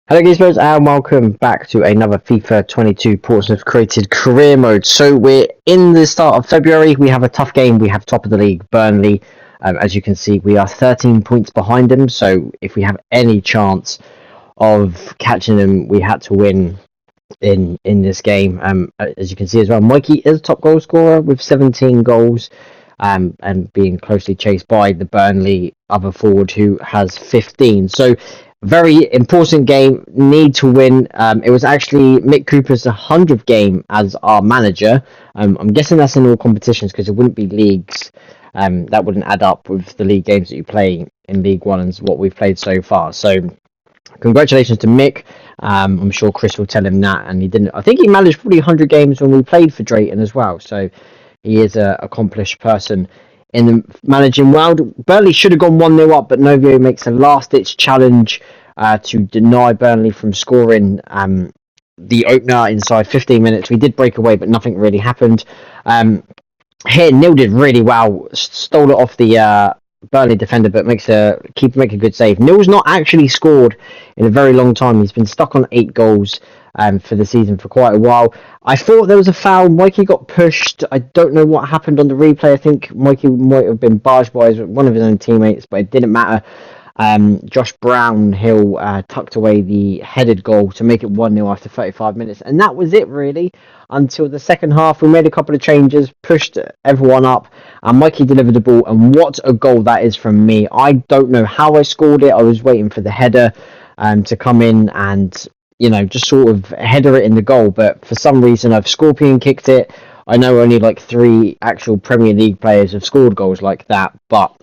Hello guys, and welcome back to another FIFA 22 Portsmouth created career mode. So we're in the start of February. We have a tough game. We have top of the league, Burnley. As you can see, we are 13 points behind them. So if we have any chance of catching them, we had to win in this game. As you can see as well, Mikey is top goal scorer with 17 goals. And being closely chased by the Burnley other forward who has 15. So very important game, need to win. It was actually Mick Cooper's 100th game as our manager. I'm guessing that's in all competitions because it wouldn't be leagues. That wouldn't add up with the league games that you play in League One and what we've played so far. So congratulations to Mick. I'm sure Chris will tell him that, and he didn't. I think he managed probably 100 games when we played for Drayton as well. So he is an accomplished person in the managing world. Burnley should have gone 1-0 up, but Novio makes a last-ditch challenge to deny Burnley from scoring the opener inside 15 minutes. We did break away, but nothing really happened. Here, Neil did really well. Stole it off the Burnley defender, but make a good save. Neil's not actually scored in a very long time. He's been stuck on 8 goals for the season for quite a while. I thought there was a foul. Mikey got pushed. I don't know what happened on the replay. I think Mikey might have been barged by one of his own teammates, but it didn't matter. Josh Brownhill tucked away the headed goal to make it 1-0 after 35 minutes. And that was it, really, until the second half. We made a couple of changes, pushed everyone up, and Mikey delivered the ball. And what a goal that is from me. I don't know how I scored it. I was waiting for the header to come in and, just sort of header it in the goal. But for some reason, I've scorpion kicked it. I know only like 3 actual Premier League players have scored goals like that, but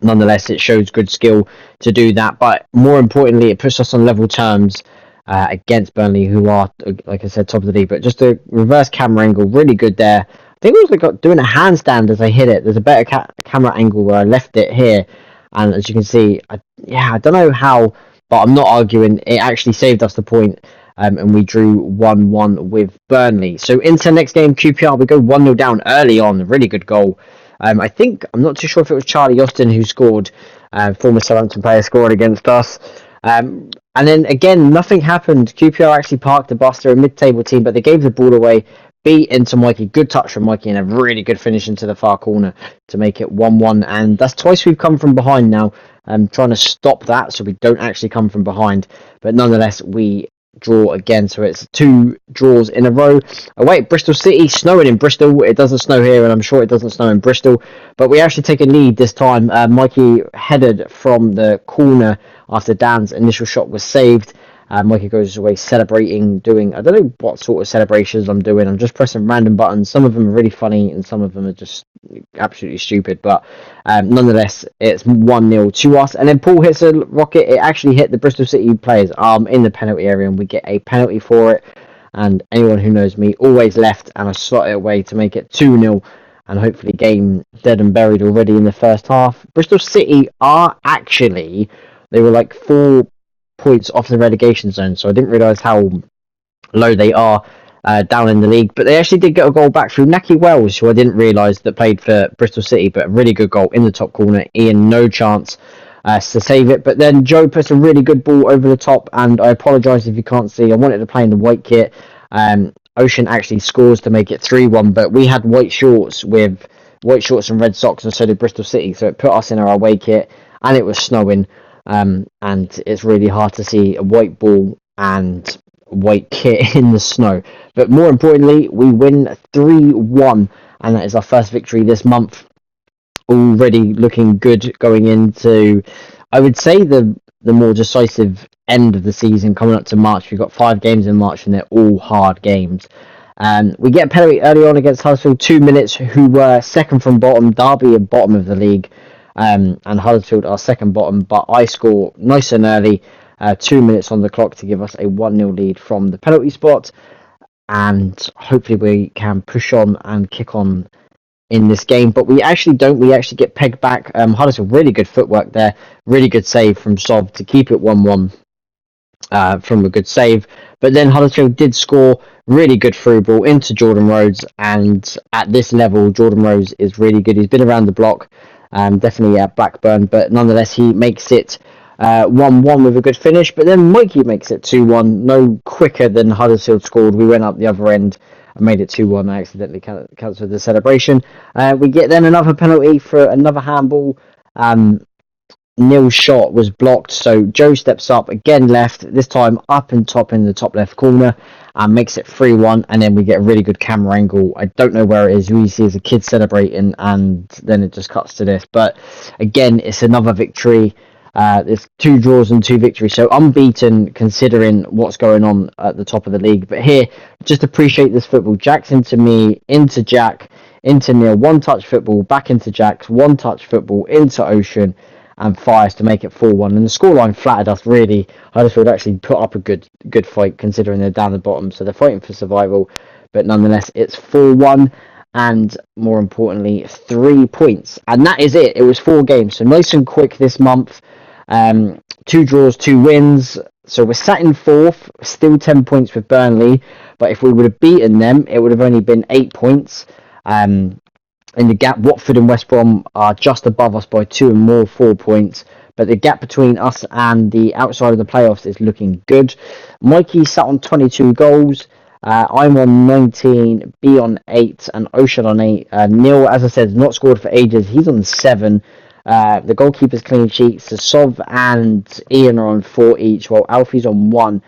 nonetheless, it shows good skill to do that. But more importantly, it puts us on level terms against Burnley, who are, like I said, top of the league. But just a reverse camera angle, really good there. I think it was like doing a handstand as I hit it. There's a better camera angle where I left it here. And as you can see, I don't know how, but I'm not arguing. It actually saved us the point. And we drew 1-1 with Burnley. So into next game, QPR, we go 1-0 down early on. Really good goal. I'm not too sure if it was Charlie Austin who scored, former Southampton player scored against us. And then again, nothing happened. QPR actually parked the bus. They're a mid-table team, but they gave the ball away. Beat into Mikey. Good touch from Mikey and a really good finish into the far corner to make it 1-1. And that's twice we've come from behind now. Trying to stop that so we don't actually come from behind. But nonetheless, we draw again, so it's 2 draws in a row. Away at Bristol City, snowing in Bristol. It doesn't snow here, and I'm sure it doesn't snow in Bristol, but we actually take a lead this time. Mikey headed from the corner after Dan's initial shot was saved. Mikey goes away celebrating, doing, I don't know what sort of celebrations I'm doing. I'm just pressing random buttons. Some of them are really funny and some of them are just absolutely stupid, but nonetheless, it's 1-0 to us. And then Paul hits a rocket. It actually hit the Bristol City player's arm in the penalty area, and we get a penalty for it. And anyone who knows me, always left, and I slot it away to make it 2-0. And hopefully game dead and buried already in the first half. Bristol City are actually, they were like 4 points off the relegation zone, so I didn't realise how low they are down in the league. But they actually did get a goal back through Naki Wells, who I didn't realise that played for Bristol City, but a really good goal in the top corner. Ian, no chance to save it, but then Joe puts a really good ball over the top, and I apologise if you can't see, I wanted to play in the white kit. Ocean actually scores to make it 3-1, but we had white shorts and red socks, and so did Bristol City, so it put us in our away kit, and it was snowing. And it's really hard to see a white ball and white kit in the snow. But more importantly, we win 3-1, and that is our first victory this month. Already looking good going into, I would say, the more decisive end of the season coming up to March. We've got 5 games in March, and they're all hard games. We get a penalty early on against Huddersfield, 2 minutes, who were second from bottom. Derby are bottom of the league. And Huddersfield are second bottom, but I score nice and early, 2 minutes on the clock to give us a 1-0 lead from the penalty spot, and hopefully we can push on and kick on in this game. But we actually don't. We actually get pegged back. Huddersfield, really good footwork there, really good save from Sov to keep it 1-1 from a good save. But then Huddersfield did score, really good through ball into Jordan Rhodes, and at this level, Jordan Rhodes is really good. He's been around the block. Definitely at Blackburn, but nonetheless he makes it 1-1 with a good finish, but then Mikey makes it 2-1, no quicker than Huddersfield scored. We went up the other end and made it 2-1. I accidentally cancelled the celebration. We get then another penalty for another handball. Neil's shot was blocked, so Joe steps up again left, this time up and top in the top left corner, and makes it 3-1, and then we get a really good camera angle. I don't know where it is. We see as a kid celebrating, and then it just cuts to this. But again, it's another victory. There's 2 draws and 2 victories, so unbeaten considering what's going on at the top of the league. But here, just appreciate this football. Jack's into me, into Jack, into Neil, one-touch football, back into Jack's, one-touch football, into Ocean, and fires to make it 4-1. And the scoreline flattered us, really. Huddersfield actually put up a good fight considering they're down the bottom, so they're fighting for survival. But nonetheless, it's 4-1, and more importantly, 3 points. And that is it. It was 4 games, so nice and quick this month. 2 draws, 2 wins. So we're sat in 4th, still 10 points with Burnley. But if we would have beaten them, it would have only been 8 points. In the gap, Watford and West Brom are just above us by 2 and more, 4 points. But the gap between us and the outside of the playoffs is looking good. Mikey sat on 22 goals. I'm on 19, B on 8, and Ocean on 8. Neil, as I said, not scored for ages. He's on 7. The goalkeeper's clean sheets. So Sov and Ian are on 4 each, while Alfie's on 1.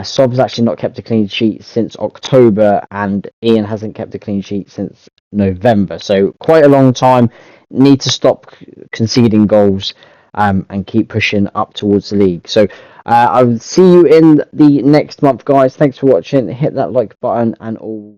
Sov's actually not kept a clean sheet since October, and Ian hasn't kept a clean sheet since November. So quite a long time. Need to stop conceding goals and keep pushing up towards the league. So I'll see you in the next month, guys. Thanks for watching. Hit that like button and all.